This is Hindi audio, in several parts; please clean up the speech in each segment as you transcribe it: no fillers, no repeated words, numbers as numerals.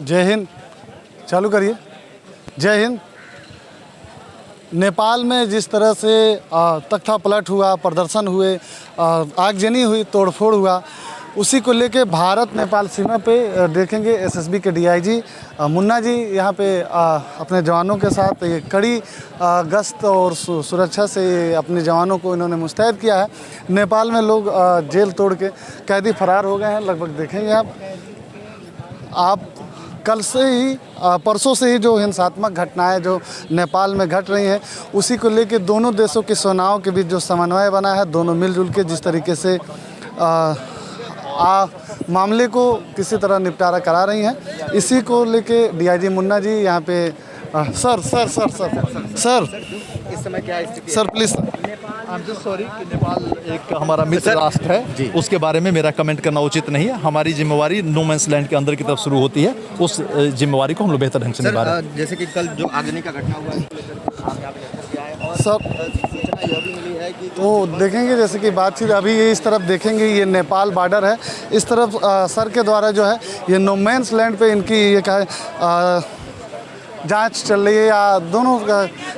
जय हिंद। चालू करिए। जय हिंद। नेपाल में जिस तरह से तख्ता पलट हुआ, प्रदर्शन हुए, आगजनी हुई, तोड़फोड़ हुआ, उसी को लेके भारत नेपाल सीमा पे देखेंगे एसएसबी के डीआईजी मुन्ना जी यहाँ पे अपने जवानों के साथ ये कड़ी गश्त और सुरक्षा से अपने जवानों को इन्होंने मुस्तैद किया है। नेपाल में लोग जेल तोड़ के कैदी फरार हो गए हैं। लगभग देखेंगे आप कल से ही परसों से ही जो हिंसात्मक घटनाएं जो नेपाल में घट रही हैं, उसी को लेके दोनों देशों की सेनाओं के बीच जो समन्वय बना है, दोनों मिलजुल के जिस तरीके से मामले को किसी तरह निपटारा करा रही हैं, इसी को लेके डीआईजी मुन्ना जी यहाँ पे सर इस समय क्या स्थिति sir please I'm just sorry कि नेपाल एक हमारा मित्र राष्ट्र है, उसके बारे में मेरा कमेंट करना उचित नहीं है। हमारी जिम्मेवारी नो मैंस लैंड के अंदर की तरफ शुरू होती है, उस जिम्मेवारी को हम लोग बेहतर ढंग से निभा रहे हैं। जैसे कि कल जो आगजनी का घटना हुआ है सर सूचना यह भी मिली है कि तो देखेंगे जैसे कि बातचीत अभी ये इस तरफ देखेंगे, ये नेपाल बॉर्डर है, इस तरफ सर के द्वारा जो है ये नो मैंस लैंड पे इनकी ये क्या है जांच चल रही है, या दोनों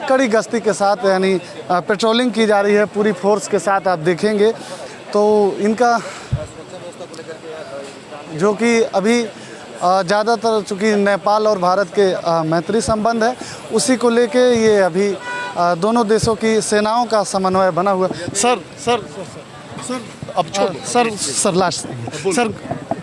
कड़ी गश्ती के साथ यानी पेट्रोलिंग की जा रही है पूरी फोर्स के साथ। आप देखेंगे तो इनका जो कि अभी ज़्यादातर चूँकि नेपाल और भारत के मैत्री संबंध है, उसी को लेके ये अभी दोनों देशों की सेनाओं का समन्वय बना हुआ। सर अब सर लास्ट सर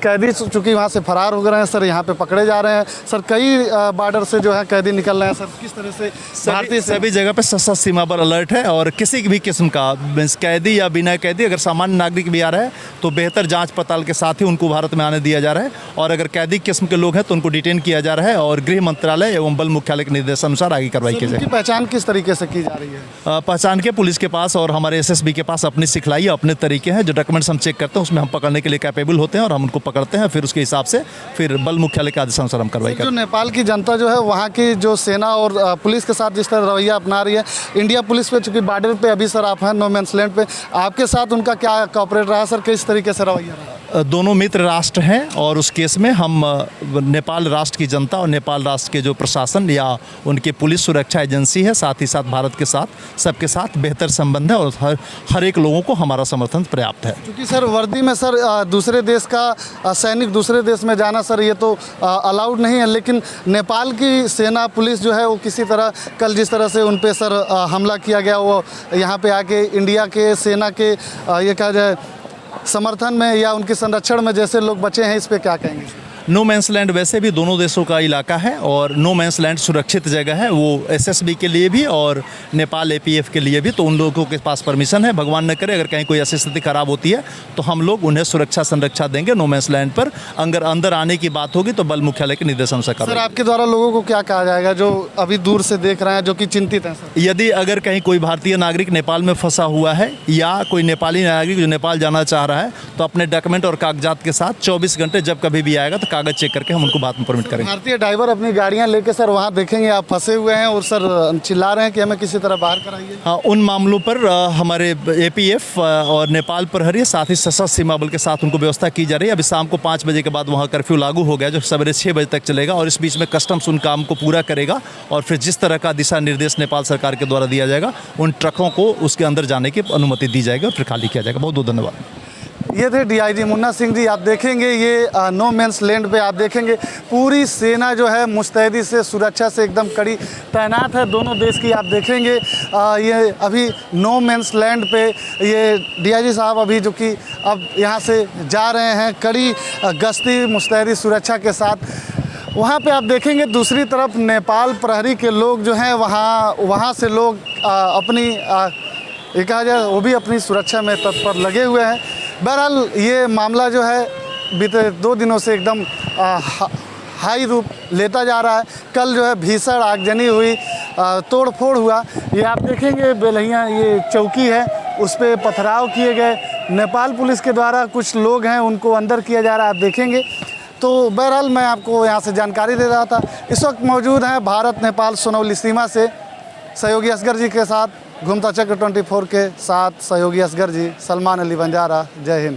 कैदी चूँकि वहाँ से फरार हो गए हैं सर, यहाँ पे पकड़े जा रहे हैं सर, कई बॉर्डर से जो है कैदी निकल रहे हैं सर, किस तरह से भारतीय सभी जगह पे सशस्त्र सीमा पर अलर्ट है और किसी भी किस्म का कैदी या बिना कैदी अगर सामान्य नागरिक भी आ रहा है तो बेहतर जांच पड़ताल के साथ ही उनको भारत में आने दिया जा रहा है, और अगर कैदी किस्म के लोग हैं तो उनको डिटेन किया जा रहा है और गृह मंत्रालय एवं बल मुख्यालय के निर्देशानुसार आगे कार्रवाई की जाएगी। पहचान किस तरीके से की जा रही है? पहचान के पुलिस के पास और हमारे एसएसबी के पास अपनी सिखलाई अपने तरीके हैं, जो डॉक्यूमेंट्स हम चेक करते हैं उसमें हम पकड़ने के लिए कैपेबल होते हैं और हम उनको पकड़ते हैं, फिर उसके हिसाब से फिर बल मुख्यालय के आदेशानुसार हम कार्रवाई करते हैं। जो नेपाल की जनता जो है वहाँ की जो सेना और पुलिस के साथ जिस तरह रवैया अपना रही है, इंडिया पुलिस पे चूँकि बॉर्डर पे अभी सर आप हैं नो मैंस लैंड पे, आपके साथ उनका क्या कॉपरेट रहा सर, किस तरीके से रवैया रहा? दोनों मित्र राष्ट्र हैं और उस केस में हम नेपाल राष्ट्र की जनता और नेपाल राष्ट्र के जो प्रशासन या उनकी पुलिस सुरक्षा एजेंसी है, साथ ही साथ भारत के साथ सबके साथ बेहतर संबंध है और हर एक लोगों को हमारा समर्थन पर्याप्त है। क्योंकि सर वर्दी में सर दूसरे देश का सैनिक दूसरे देश में जाना सर ये तो अलाउड नहीं है, लेकिन नेपाल की सेना पुलिस जो है वो किसी तरह कल जिस तरह से उन पे सर हमला किया गया, वो यहाँ पे आके इंडिया के सेना के ये कहा जाए समर्थन में या उनके संरक्षण में जैसे लोग बचे हैं, इस पे क्या कहेंगे? नो मैंस लैंड वैसे भी दोनों देशों का इलाका है और नो मैंस लैंड सुरक्षित जगह है, वो एसएसबी के लिए भी और नेपाल एपीएफ के लिए भी, तो उन लोगों के पास परमिशन है। भगवान न करे अगर कहीं कोई ऐसी स्थिति खराब होती है तो हम लोग उन्हें सुरक्षा संरक्षा देंगे नो मैंस लैंड पर। अगर अंदर आने की बात होगी तो बल मुख्यालय के निर्देशानुसार करेंगे। सर आपके द्वारा लोगों को क्या कहा जाएगा जो अभी दूर से देख रहे हैं, जो कि चिंतित हैं सर? यदि अगर कहीं कोई भारतीय नागरिक नेपाल में फंसा हुआ है या कोई नेपाली नागरिक जो नेपाल जाना चाह रहा है, तो अपने डॉक्यूमेंट और कागजात के साथ 24 घंटे जब कभी भी आएगा तो कागज चेक करके हम उनको बाद में परमिट करेंगे। भारतीय ड्राइवर अपनी गाड़ियां लेके सर वहां देखेंगे आप फंसे हुए हैं और सर चिल्ला रहे हैं कि हमें किसी तरह बाहर कराइए। हाँ, उन मामलों पर हमारे एपीएफ और नेपाल प्रहरी साथ ही सशस्त्र सीमा बल के साथ उनको व्यवस्था की जा रही है। अभी शाम को 5 बजे के बाद वहाँ कर्फ्यू लागू हो गया, जो सवेरे 6 बजे तक चलेगा, और इस बीच में कस्टम्स उन काम को पूरा करेगा और फिर जिस तरह का दिशा निर्देश नेपाल सरकार के द्वारा दिया जाएगा उन ट्रकों को उसके अंदर जाने की अनुमति दी जाएगी और फिर खाली किया जाएगा। बहुत बहुत धन्यवाद। ये थे डीआईजी मुन्ना सिंह जी। आप देखेंगे ये नो मैंस लैंड पे आप देखेंगे पूरी सेना जो है मुस्तैदी से सुरक्षा से एकदम कड़ी तैनात है दोनों देश की। आप देखेंगे ये अभी नो मैंस लैंड पे ये डीआईजी साहब अभी जो कि अब यहाँ से जा रहे हैं कड़ी गश्ती मुस्तैदी सुरक्षा के साथ। वहाँ पे आप देखेंगे दूसरी तरफ नेपाल प्रहरी के लोग जो हैं वहाँ से लोग अपनी ये कहा जाए वो भी अपनी सुरक्षा में तत्पर लगे हुए हैं। बहरहाल ये मामला जो है बीते 2 दिनों से एकदम हाई रूप लेता जा रहा है। कल जो है भीषण आगजनी हुई, तोड़ फोड़ हुआ। ये आप देखेंगे बेलहिया ये चौकी है, उस पर पथराव किए गए। नेपाल पुलिस के द्वारा कुछ लोग हैं उनको अंदर किया जा रहा है, आप देखेंगे। तो बहरहाल मैं आपको यहाँ से जानकारी दे रहा था। इस वक्त मौजूद हैं भारत नेपाल सुनौली सीमा से सहयोगी असगर जी के साथ, घूमता चक्र 24 के साथ सहयोगी असगर जी, सलमान अली बंजारा। जय हिंद।